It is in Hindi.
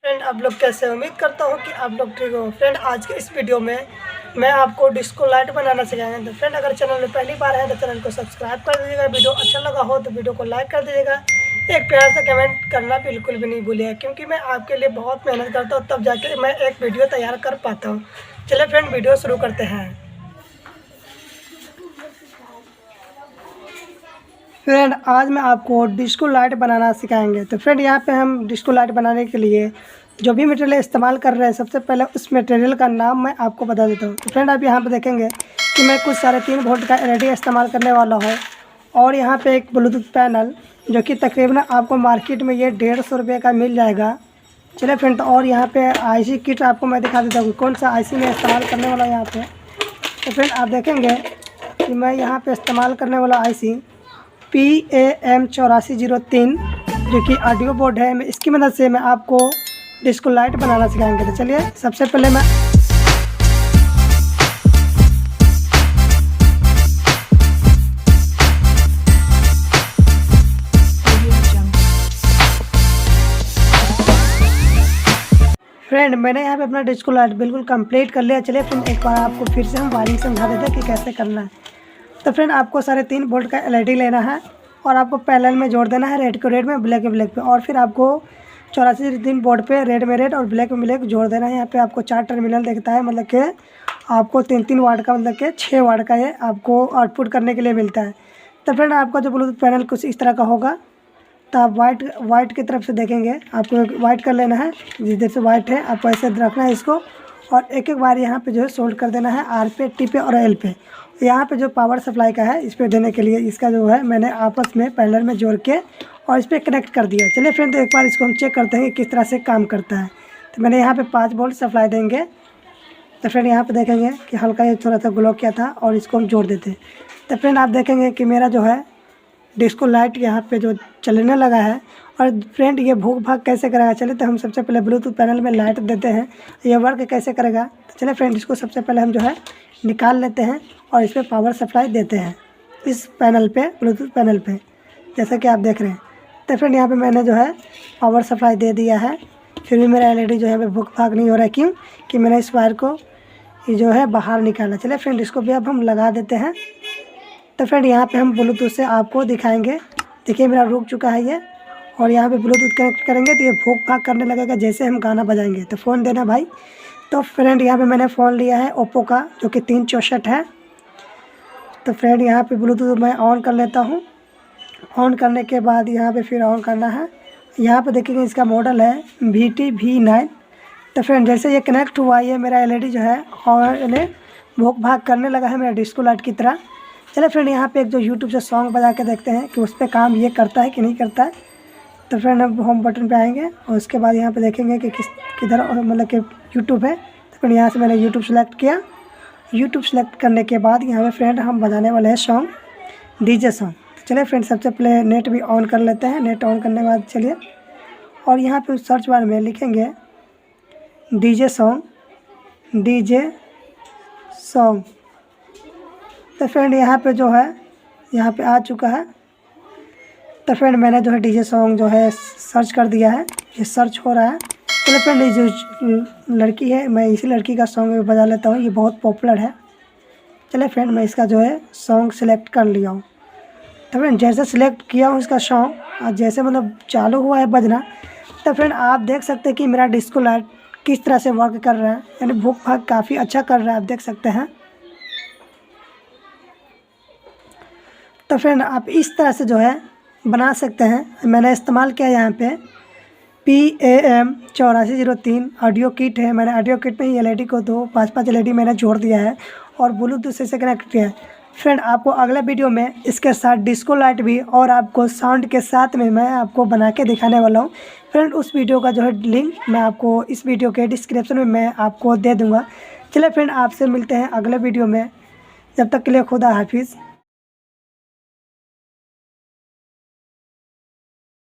फ्रेंड, आप लोग कैसे? उम्मीद करता हूँ कि आप लोग ठीक हो। फ्रेंड, आज के इस वीडियो में मैं आपको डिस्को लाइट बनाना सिखाएंगे। तो फ्रेंड, अगर चैनल में पहली बार है तो चैनल को सब्सक्राइब कर दीजिएगा। वीडियो अच्छा लगा हो तो वीडियो को लाइक कर दीजिएगा। एक प्यार से कमेंट करना बिल्कुल भी नहीं भूलिएगा, क्योंकि मैं आपके लिए बहुत मेहनत करता हूँ, तब जाके मैं एक वीडियो तैयार कर पाता हूँ। चलिए फ्रेंड, वीडियो शुरू करते हैं। फ्रेंड, आज मैं आपको डिस्को लाइट बनाना सिखाएंगे। तो फ्रेंड, यहाँ पे हम डिस्को लाइट बनाने के लिए जो भी मटेरियल इस्तेमाल कर रहे हैं, सबसे पहले उस मटेरियल का नाम मैं आपको बता देता हूँ। तो फ्रेंड, आप यहाँ पे देखेंगे कि मैं कुछ 3.5 वोल्ट का एलईडी इस्तेमाल करने वाला हूँ, और यहाँ पे एक ब्लूटूथ पैनल जो कि तकरीबन आपको मार्केट में ये 150 रुपये का मिल जाएगा। चलिए फ्रेंड, तो और यहाँ पे आईसी किट आपको मैं दिखा देता हूँ कौन सा आईसी मैं इस्तेमाल करने वाला हूँ यहाँ पे। तो फ्रेंड, आप देखेंगे कि मैं यहाँ पे इस्तेमाल करने वाला आईसी PAM 8403 जो कि ऑडियो बोर्ड है। मैं इसकी मदद से मैं आपको डिस्को लाइट बनाना सिखाएंगे। तो चलिए, सबसे पहले मैं फ्रेंड, मैंने यहाँ पे अपना डिस्को लाइट बिल्कुल कंप्लीट कर लिया। चलिए फ्रेंड, एक बार आपको फिर से हम वायरिंग समझा देते हैं कि कैसे करना है। तो फ्रेंड, आपको 3.5 वोल्ट का एलईडी लेना है, और आपको पैरेलल में जोड़ देना है, रेड को रेड में, ब्लैक में ब्लैक पे, और फिर आपको 84 बोर्ड पे रेड में रेड और ब्लैक में ब्लैक जोड़ देना है। यहाँ पे आपको 4 टर्मिनल दिखता है, मतलब कि आपको 3-3 वाट का, मतलब कि 6 वाट का ये आपको आउटपुट करने के लिए मिलता है। तो फ्रेंड, आपका जो ब्लूटूथ पैनल कुछ इस तरह का होगा। तो आप वाइट की तरफ से देखेंगे, आपको वाइट कर लेना है। जिस देर से वाइट है आपको ऐसे रखना है इसको, और एक एक बार यहाँ पे जो है सोल्ड कर देना है आर पे, टी पे और एल पे। यहाँ पे जो पावर सप्लाई का है, इस पे देने के लिए इसका जो है मैंने आपस में पैरेलल में जोड़ के और इस पर कनेक्ट कर दिया। चलिए फ्रेंड, तो एक बार इसको हम चेक करते हैं कि किस तरह से काम करता है। तो मैंने यहाँ पे 5 वोल्ट सप्लाई देंगे। तो फ्रेंड, यहाँ पे देखेंगे कि हल्का ये थोड़ा सा ग्लो किया था, और इसको हम जोड़ देते हैं। तो फ्रेंड, आप देखेंगे कि मेरा जो है डिस्को लाइट यहाँ पे जो चलने लगा है। और फ्रेंड, ये भूख भाग कैसे करेगा? चलिए, तो हम सबसे पहले ब्लूटूथ पैनल में लाइट देते हैं, ये वर्क कैसे करेगा। तो चलिए फ्रेंड, इसको सबसे पहले हम जो है निकाल लेते हैं, और इस पर पावर सप्लाई देते हैं इस पैनल पे, ब्लूटूथ पैनल पे, जैसा कि आप देख रहे हैं। तो फ्रेंड, यहाँ पे मैंने जो है पावर सप्लाई दे दिया है, फिर भी मेरा एलईडी जो है भूख भाग नहीं हो रहा है। क्यों? कि मैंने इस वायर को ये जो है बाहर निकाला। चलिए फ्रेंड, इसको भी अब हम लगा देते हैं। तो फ्रेंड, यहाँ पे हम ब्लूटूथ से आपको दिखाएंगे। देखिए, मेरा रुक चुका है ये, और यहाँ पे ब्लूटूथ कनेक्ट करेंगे तो ये भूख भाग करने लगेगा जैसे हम गाना बजाएंगे। तो फ़ोन देना भाई। तो फ्रेंड, यहाँ पे मैंने फ़ोन लिया है ओप्पो का, जो कि 364 है। तो फ्रेंड, यहाँ पे ब्लूटूथ मैं ऑन कर लेता हूँ। ऑन करने के बाद यहाँ पे फिर ऑन करना है। यहाँ पे देखेंगे इसका मॉडल है VT-V9। तो फ्रेंड, जैसे ये कनेक्ट हुआ, ये मेरा एलईडी जो है और इन्हें भूख भाग करने लगा है मेरा डिस्को लाइट की तरह। चलिए फ्रेंड, यहाँ पे एक जो यूट्यूब से सॉन्ग बजा के देखते हैं कि उस पर काम ये करता है कि नहीं करता है। तो फ्रेंड, अब होम बटन पे आएंगे, और उसके बाद यहाँ पे देखेंगे कि किधर मतलब कि यूट्यूब है। तो फ्रेंड, यहाँ से मैंने यूट्यूब सेलेक्ट किया। यूट्यूब सेलेक्ट करने के बाद यहाँ पे फ्रेंड हम बजाने वाले हैं सॉन्ग, डीजे सॉन्ग। चलिए फ्रेंड, सबसे पहले नेट भी ऑन कर लेते हैं। नेट ऑन करने के बाद चलिए, और यहाँ पे सर्च बार में लिखेंगे डीजे सॉन्ग, डीजे सॉन्ग। तो फ्रेंड, यहाँ पे जो है यहाँ पे आ चुका है। तो फ्रेंड, मैंने जो है डीजे सॉन्ग जो है सर्च कर दिया है, ये सर्च हो रहा है। चलो फ्रेंड, ये जो लड़की है, मैं इसी लड़की का सॉन्ग बजा लेता हूँ, ये बहुत पॉपुलर है। चलिए फ्रेंड, मैं इसका जो है सॉन्ग सिलेक्ट कर लिया हूँ। तो फ्रेंड, जैसे सिलेक्ट किया हूँ इसका सॉन्ग, और जैसे मतलब चालू हुआ है बजना, तो फ्रेंड आप देख सकते हैं कि मेरा डिस्को लाइट किस तरह से वर्क कर रहा है। यानी भूख भाग काफ़ी अच्छा कर रहा है, आप देख सकते हैं। तो फ्रेंड, आप इस तरह से जो है बना सकते हैं। मैंने इस्तेमाल किया यहाँ पे PAM 8403 ऑडियो किट है। मैंने ऑडियो किट में ही एलईडी को 5-5 एलईडी मैंने जोड़ दिया है, और ब्लूटूथ से कनेक्ट किया है। फ्रेंड, आपको अगले वीडियो में इसके साथ डिस्को लाइट भी और आपको साउंड के साथ में मैं आपको बना के दिखाने वाला हूँ। फ्रेंड, उस वीडियो का जो है लिंक मैं आपको इस वीडियो के डिस्क्रिप्शन में मैं आपको दे दूँगा। चलिए फ्रेंड, आपसे मिलते हैं अगले वीडियो में। जब तक के लिए खुदा हाफिज़।